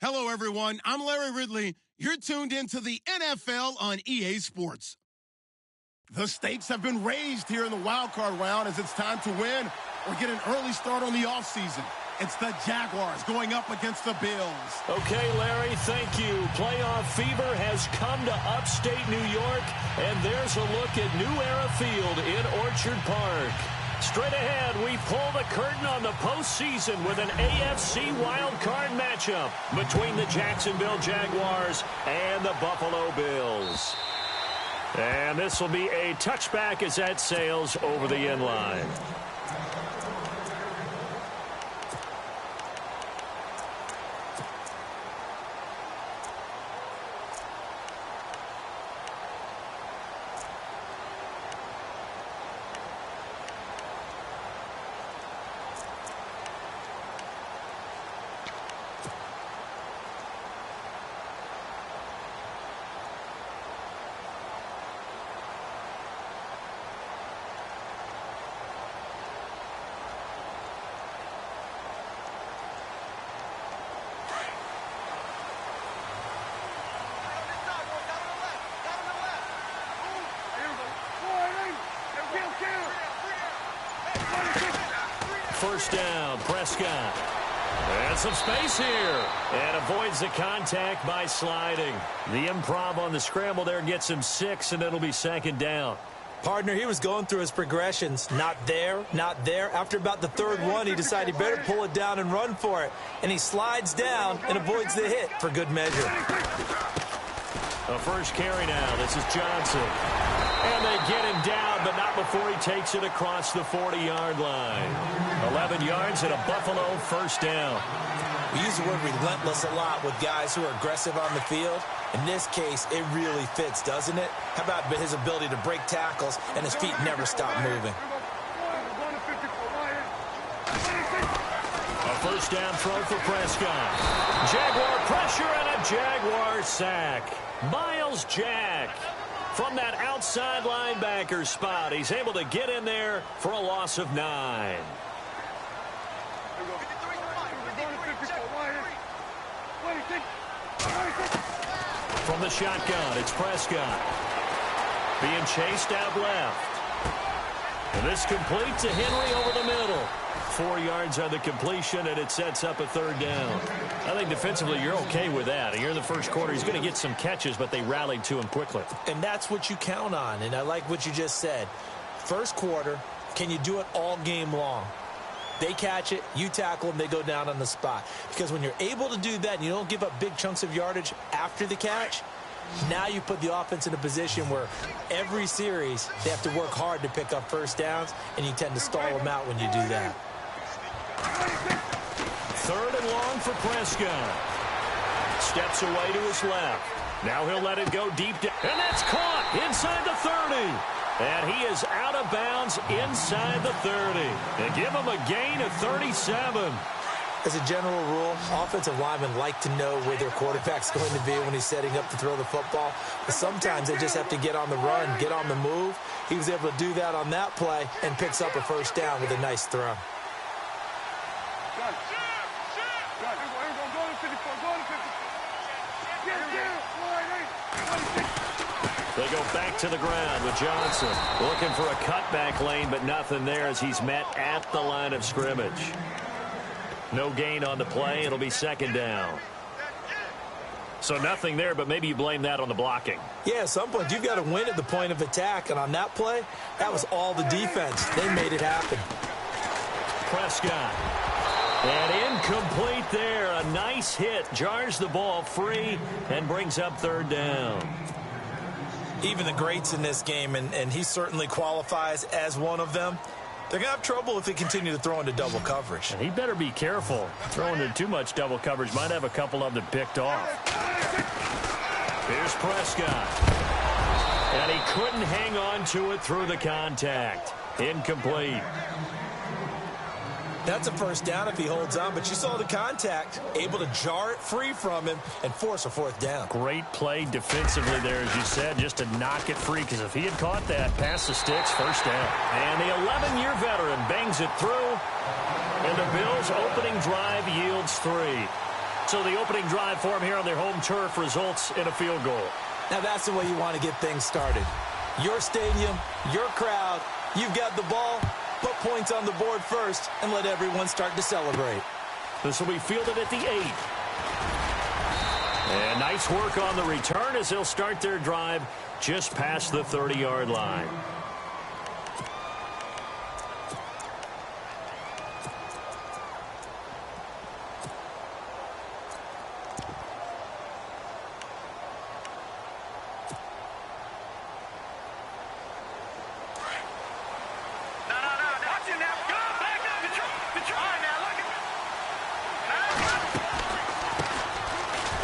Hello, everyone. I'm Larry Ridley. You're tuned into the NFL on EA Sports. The stakes have been raised here in the wild card round as it's time to win or get an early start on the offseason. It's the Jaguars going up against the Bills. Okay, Larry, thank you. Playoff fever has come to upstate New York, and there's a look at New Era Field in Orchard Park. Straight ahead, we pull the curtain on the postseason with an AFC wildcard matchup between the Jacksonville Jaguars and the Buffalo Bills. And this will be a touchback as that sails over the end line. First down, Prescott. And some space here. And avoids the contact by sliding. The improv on the scramble there gets him 6, and it'll be second down. Partner, he was going through his progressions. Not there, not there. After about the third one, he decided he better pull it down and run for it. And he slides down and avoids the hit for good measure. A first carry now. This is Johnson. And they get him down, but not before he takes it across the 40-yard line. 11 yards and a Buffalo first down. We use the word relentless a lot with guys who are aggressive on the field. In this case, it really fits, doesn't it? How about his ability to break tackles and his feet never stop moving? A first down throw for Prescott. Jaguar pressure and a Jaguar sack. Miles Jack from that outside linebacker spot. He's able to get in there for a loss of 9. From the shotgun, it's Prescott. Being chased out left. And this complete to Henry over the middle. 4 yards on the completion, and it sets up a third down. I think defensively you're okay with that. And you're in the first quarter. He's going to get some catches, but they rallied to him quickly. And that's what you count on, and I like what you just said. First quarter, can you do it all game long? They catch it, you tackle them, they go down on the spot. Because when you're able to do that and you don't give up big chunks of yardage after the catch, now you put the offense in a position where every series they have to work hard to pick up first downs, and you tend to stall them out when you do that. Third and long for Prescott. Steps away to his left. Now he'll let it go deep down. And that's caught inside the 30. And he is out of bounds inside the 30. They give him a gain of 37. As a general rule, offensive linemen like to know where their quarterback's going to be when he's setting up to throw the football. But sometimes they just have to get on the run, get on the move. He was able to do that on that play and picks up a first down with a nice throw. They go back to the ground with Johnson. Looking for a cutback lane, but nothing there as he's met at the line of scrimmage. No gain on the play. It'll be second down. So nothing there, but maybe you blame that on the blocking. Yeah, at some point, you've got to win at the point of attack. And on that play, that was all the defense. They made it happen. Prescott. And incomplete there. A nice hit. Jars the ball free and brings up third down. Even the greats in this game, and he certainly qualifies as one of them, they're going to have trouble if they continue to throw into double coverage. And he better be careful. Throwing into too much double coverage might have a couple of them picked off. Here's Prescott. And he couldn't hang on to it through the contact. Incomplete. That's a first down if he holds on, but you saw the contact, able to jar it free from him and force a fourth down. Great play defensively there, as you said, just to knock it free, because if he had caught that, past the sticks, first down. And the 11-year veteran bangs it through, and the Bills' opening drive yields 3. So the opening drive for him here on their home turf results in a field goal. Now that's the way you want to get things started. Your stadium, your crowd, you've got the ball. Put points on the board first and let everyone start to celebrate. This will be fielded at the 8. And nice work on the return as they'll start their drive just past the 30-yard line.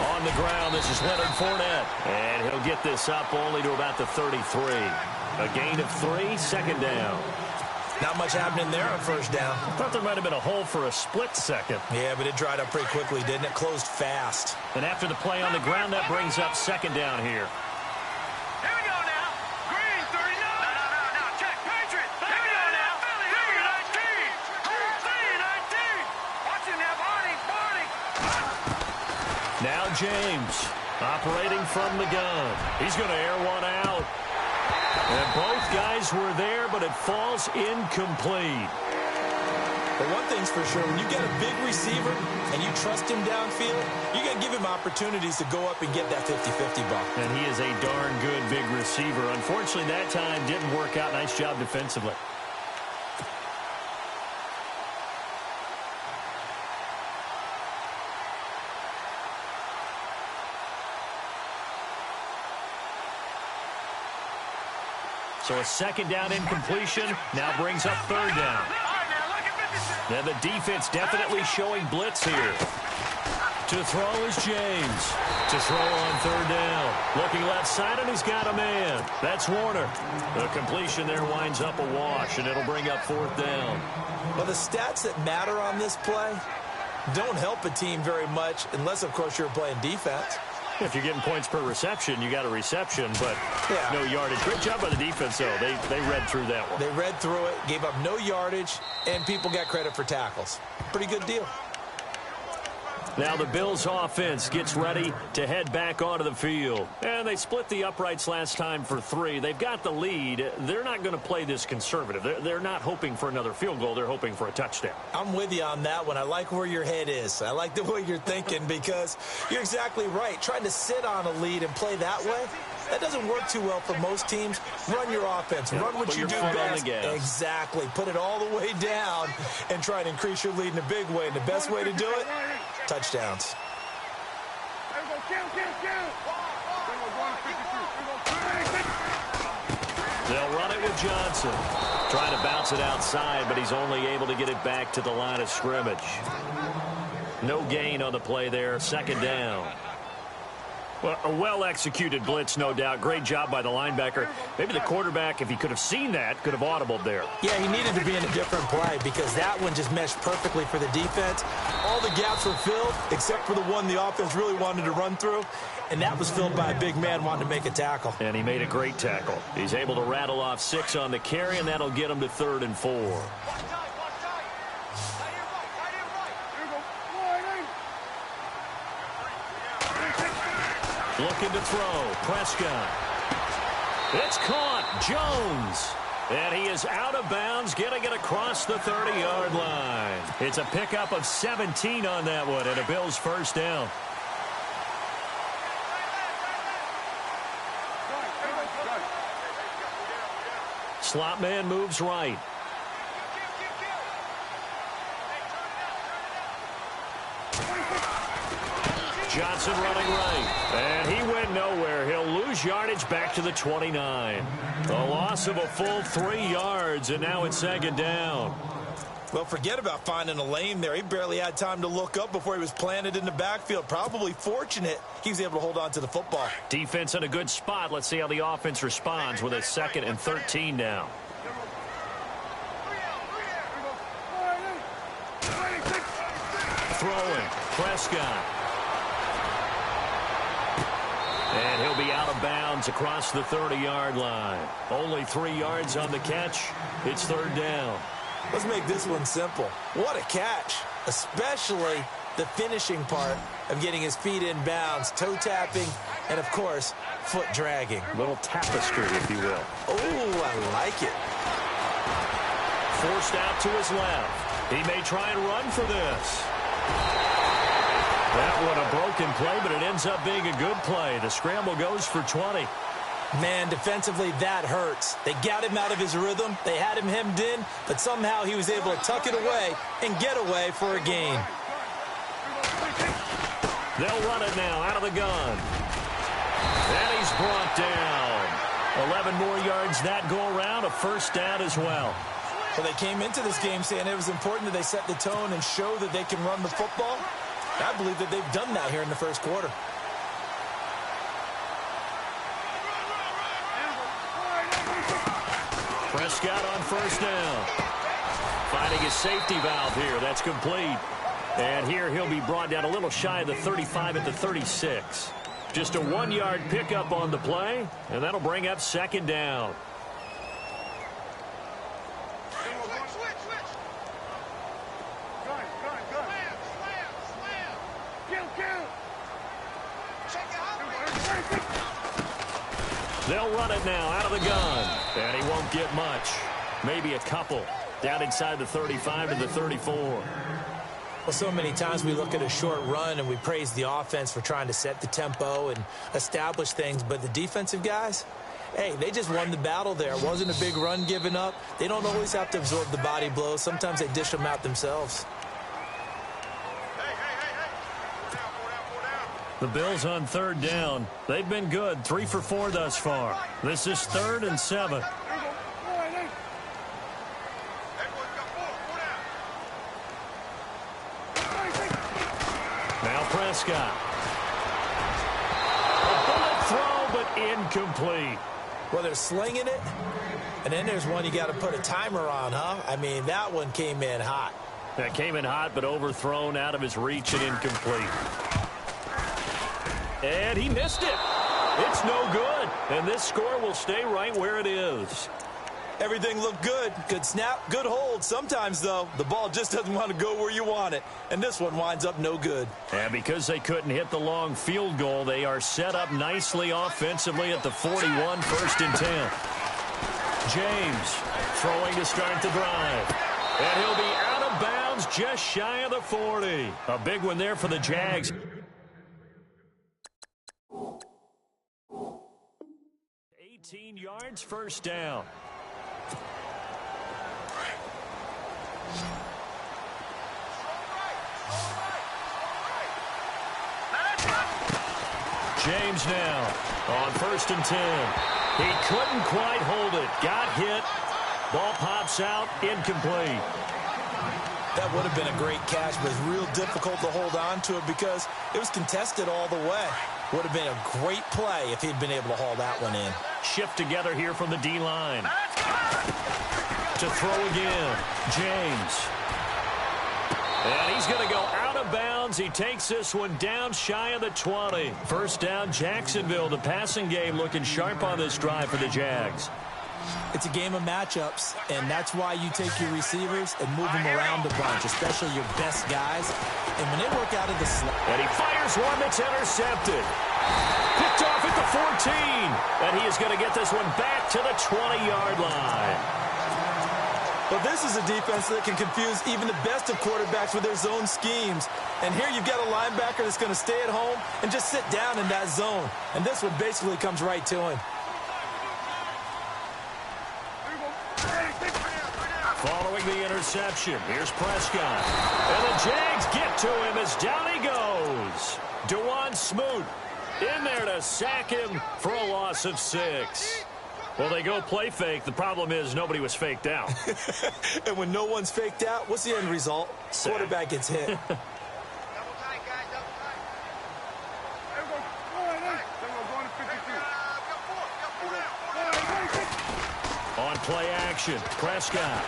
On the ground, this is Leonard Fournette. And he'll get this up only to about the 33. A gain of 3, second down. Not much happening there on first down. I thought there might have been a hole for a split second. Yeah, but it dried up pretty quickly, didn't it? Closed fast. And after the play on the ground, that brings up second down here. Here we go now. Green, 39. No, check. Patriots. Here we go now. Philly, 19. Watching that body. Now James operating from the gun. He's going to air one out. And both guys were there, but it falls incomplete. But one thing's for sure, when you get a big receiver and you trust him downfield, you got to give him opportunities to go up and get that 50-50 ball. And he is a darn good big receiver. Unfortunately, that time didn't work out. Nice job defensively. So a second down incompletion now brings up third down. Now the defense definitely showing blitz here. To throw is James. To throw on third down. Looking left side, and he's got a man. That's Warner. The completion there winds up a wash, and it'll bring up fourth down. Well, the stats that matter on this play don't help a team very much unless, of course, you're playing defense. If you're getting points per reception, you got a reception, but no yardage. Great job by the defense, though. They read through that one. They read through it, gave up no yardage, and people got credit for tackles. Pretty good deal. Now the Bills offense gets ready to head back onto the field. And they split the uprights last time for 3. They've got the lead. They're not going to play this conservative. They're not hoping for another field goal. They're hoping for a touchdown. I'm with you on that one. I like where your head is. I like the way you're thinking because you're exactly right. Trying to sit on a lead and play that way, that doesn't work too well for most teams. Run your offense. Run what you do best. Exactly. Put it all the way down and try to increase your lead in a big way. And the best way to do it, touchdowns. They'll run it with Johnson. Trying to bounce it outside, but he's only able to get it back to the line of scrimmage. No gain on the play there. Second down. Well, a well-executed blitz, no doubt. Great job by the linebacker. Maybe the quarterback, if he could have seen that, could have audibled there. Yeah, he needed to be in a different play because that one just meshed perfectly for the defense. All All the gaps were filled except for the one the offense really wanted to run through, and that was filled by a big man wanting to make a tackle. And he made a great tackle. He's able to rattle off 6 on the carry, and that'll get him to 3rd and 4. Looking to throw. Prescott. It's caught. Jones. And he is out of bounds, getting it across the 30-yard line. It's a pickup of 17 on that one, and a Bills first down. Slot man moves right. Johnson running right. And he went nowhere. He'll lose yardage back to the 29. A loss of a full 3 yards, and now it's 2nd down. Well, forget about finding a lane there. He barely had time to look up before he was planted in the backfield. Probably fortunate he was able to hold on to the football. Defense in a good spot. Let's see how the offense responds with a 2nd and 13 now. Throwing. Prescott. And he'll be out of bounds across the 30-yard line. Only 3 yards on the catch. It's 3rd down. Let's make this one simple. What a catch, especially the finishing part of getting his feet in bounds, toe tapping, and, of course, foot dragging. A little tapestry, if you will. Oh, I like it. Forced out to his left. He may try and run for this. That one a broken play, but it ends up being a good play. The scramble goes for 20. Man, defensively, that hurts. They got him out of his rhythm. They had him hemmed in, but somehow he was able to tuck it away and get away for a gain. They'll run it now out of the gun. And he's brought down. 11 more yards that go around, a first down as well. Well, they came into this game saying it was important that they set the tone and show that they can run the football. I believe that they've done that here in the first quarter. Prescott on first down. Finding his safety valve here. That's complete. And here he'll be brought down a little shy of the 35 at the 36. Just a 1-yard pickup on the play, and that'll bring up 2nd down. They'll run it now out of the gun. And he won't get much. Maybe a couple. Down inside the 35 to the 34. Well, so many times we look at a short run and we praise the offense for trying to set the tempo and establish things. But the defensive guys, hey, they just won the battle there. It wasn't a big run given up. They don't always have to absorb the body blows. Sometimes they dish them out themselves. The Bills on 3rd down. They've been good. 3 for 4 thus far. This is 3rd and 7. Now Prescott. A bullet throw, but incomplete. Well, they're slinging it, and then there's one you got to put a timer on, huh? I mean, that one came in hot. That came in hot, but overthrown out of his reach and incomplete. And he missed it. It's no good. And this score will stay right where it is. Everything looked good. Good snap, good hold. Sometimes, though, the ball just doesn't want to go where you want it. And this one winds up no good. And because they couldn't hit the long field goal, they are set up nicely offensively at the 41, 1st and 10. James throwing to start the drive. And he'll be out of bounds just shy of the 40. A big one there for the Jags. 18 yards, first down. James now on 1st and 10. He couldn't quite hold it. Got hit. Ball pops out. Incomplete. That would have been a great catch, but it's real difficult to hold on to it because it was contested all the way. Would have been a great play if he'd been able to haul that one in. Shift together here from the D-line. To throw again. James. And he's going to go out of bounds. He takes this one down shy of the 20. First down, Jacksonville. The passing game looking sharp on this drive for the Jags. It's a game of matchups, and that's why you take your receivers and move them around a bunch, especially your best guys. And when they work out of the slot. And he fires one that's intercepted. Picked off at the 14. And he is going to get this one back to the 20-yard line. But this is a defense that can confuse even the best of quarterbacks with their zone schemes. And here you've got a linebacker that's going to stay at home and just sit down in that zone. And this one basically comes right to him. Following the interception, here's Prescott. And the Jags get to him as down he goes. DeJuan Smoot in there to sack him for a loss of 6. Well, they go play fake. The problem is nobody was faked out. And when no one's faked out, what's the end result? Sack. Quarterback gets hit. On play action, Prescott.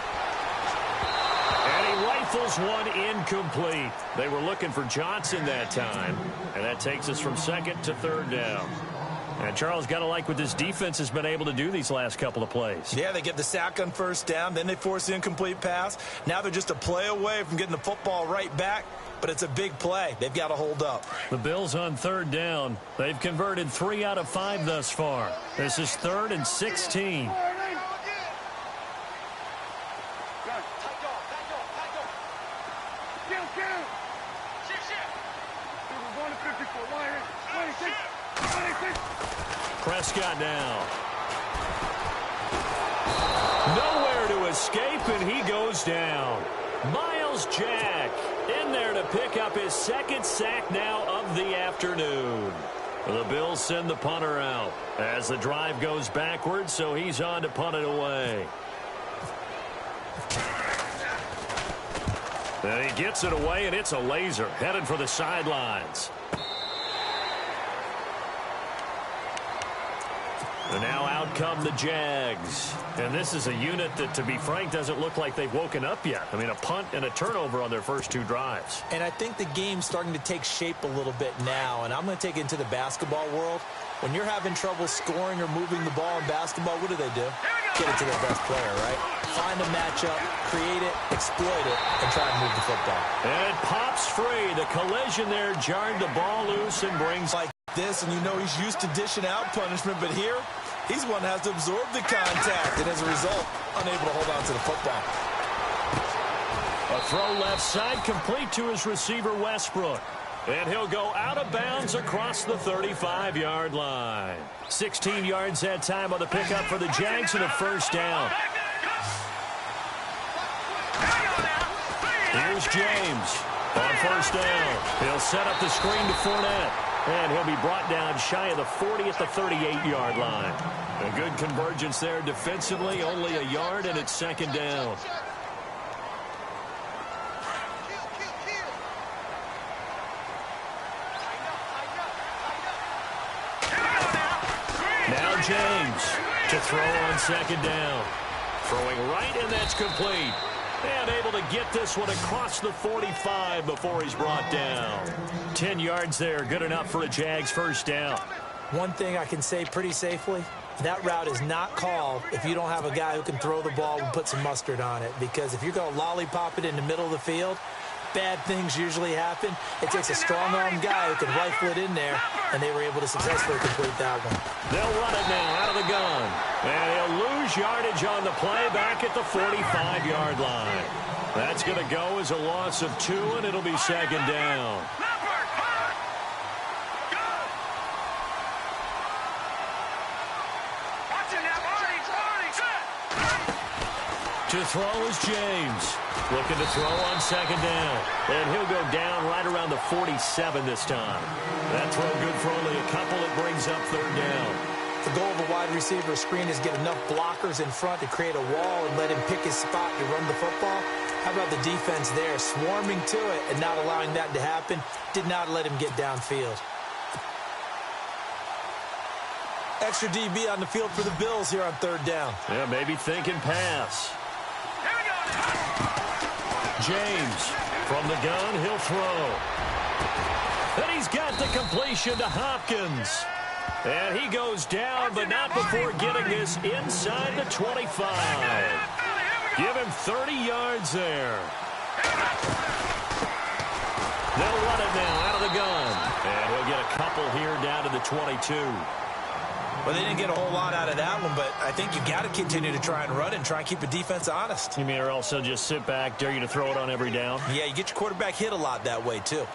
And he rifles one incomplete. They were looking for Johnson that time. And that takes us from second to third down. And Charles, got to like what this defense has been able to do these last couple of plays. Yeah, they get the sack on first down. Then they force the incomplete pass. Now they're just a play away from getting the football right back. But it's a big play. They've got to hold up. The Bills on third down. They've converted 3 out of 5 thus far. This is 3rd and 16. Prescott now. Nowhere to escape, and he goes down. Miles Jack in there to pick up his 2nd sack now of the afternoon. The Bills send the punter out as the drive goes backwards, so he's on to punt it away. And he gets it away, and it's a laser headed for the sidelines. And now out come the Jags. And this is a unit that, to be frank, doesn't look like they've woken up yet. I mean, a punt and a turnover on their first 2 drives. And I think the game's starting to take shape a little bit now. And I'm going to take it into the basketball world. When you're having trouble scoring or moving the ball in basketball, what do? Get it to their best player, right? Find a matchup, create it, exploit it, and try to move the football. And it pops free. The collision there jarred the ball loose and brings like this, and you know he's used to dishing out punishment, but here, he's one that has to absorb the contact, and as a result, unable to hold on to the football. A throw left side complete to his receiver, Westbrook. And he'll go out of bounds across the 35-yard line. 16 yards that time on the pickup for the Jags and a first down. Here's James on first down. He'll set up the screen to Fournette. And he'll be brought down shy of the 40 at the 38-yard line. A good convergence there defensively, only a yard, and it's 2nd down. Now James to throw on 2nd down. Throwing right, and that's complete. And able to get this one across the 45 before he's brought down. 10 yards there, good enough for a Jags first down. One thing I can say pretty safely, that route is not called if you don't have a guy who can throw the ball and put some mustard on it. Because if you're going to lollipop it in the middle of the field, bad things usually happen. It takes a strong-armed guy who can rifle it in there, and they were able to successfully complete that one. They'll run it now out of the gun. And he'll lose yardage on the play back at the 45-yard line. That's going to go as a loss of 2, and it'll be 2nd down. To throw is James. Looking to throw on 2nd down. And he'll go down right around the 47 this time. That throw good for only a couple. It brings up 3rd down. The goal of a wide receiver screen is get enough blockers in front to create a wall and let him pick his spot to run the football. How about the defense there, swarming to it and not allowing that to happen? Did not let him get downfield. Extra DB on the field for the Bills here on 3rd down. Yeah, maybe thinking pass. James From the gun, he'll throw. And he's got the completion to Hopkins. And he goes down, but not before getting this inside the 25. Give him 30 yards there. They'll run it now out of the gun. And he'll get a couple here down to the 22. Well, they didn't get a whole lot out of that one, but I think you got to continue to try and run and try and keep the defense honest. You mean or also just sit back, dare you to throw it on every down? Yeah, you get your quarterback hit a lot that way, too.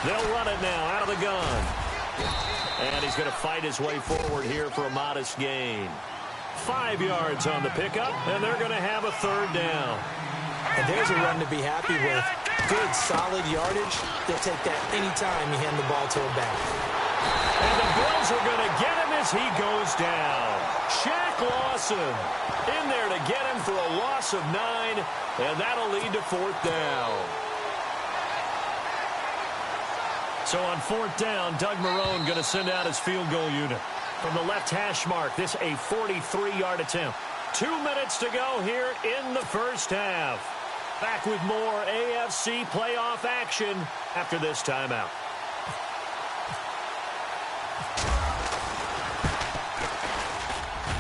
They'll run it now out of the gun. And he's going to fight his way forward here for a modest gain. 5 yards on the pickup, and they're going to have a third down. And there's a run to be happy with. Good, solid yardage. They'll take that anytime you hand the ball to a back. And the Bills are going to get him as he goes down. Shaq Lawson in there to get him for a loss of 9, and that'll lead to fourth down. So on fourth down, Doug Marrone going to send out his field goal unit. From the left hash mark, this a 43-yard attempt. 2 minutes to go here in the first half. Back with more AFC playoff action after this timeout.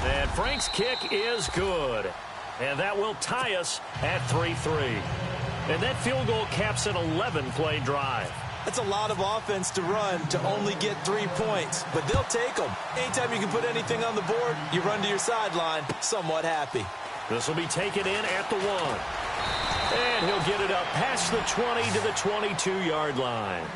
And Frank's kick is good. And that will tie us at 3-3. And that field goal caps an 11-play drive. That's a lot of offense to run to only get 3 points, but they'll take them. Anytime you can put anything on the board, you run to your sideline somewhat happy. This will be taken in at the 1. And he'll get it up past the 20 to the 22-yard line.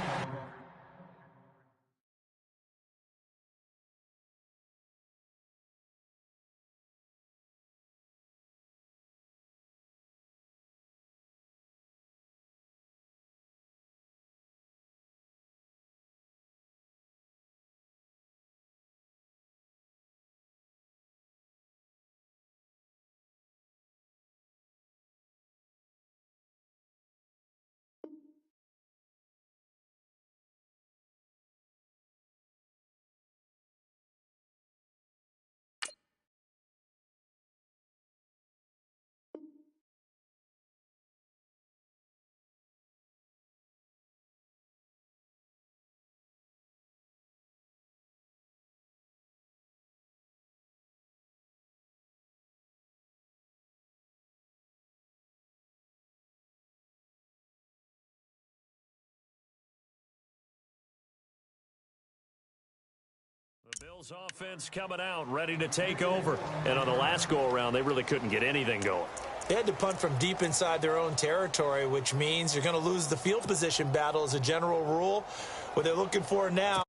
The Bills offense coming out, ready to take over. And on the last go-around, they really couldn't get anything going. They had to punt from deep inside their own territory, which means you're going to lose the field position battle as a general rule. What they're looking for now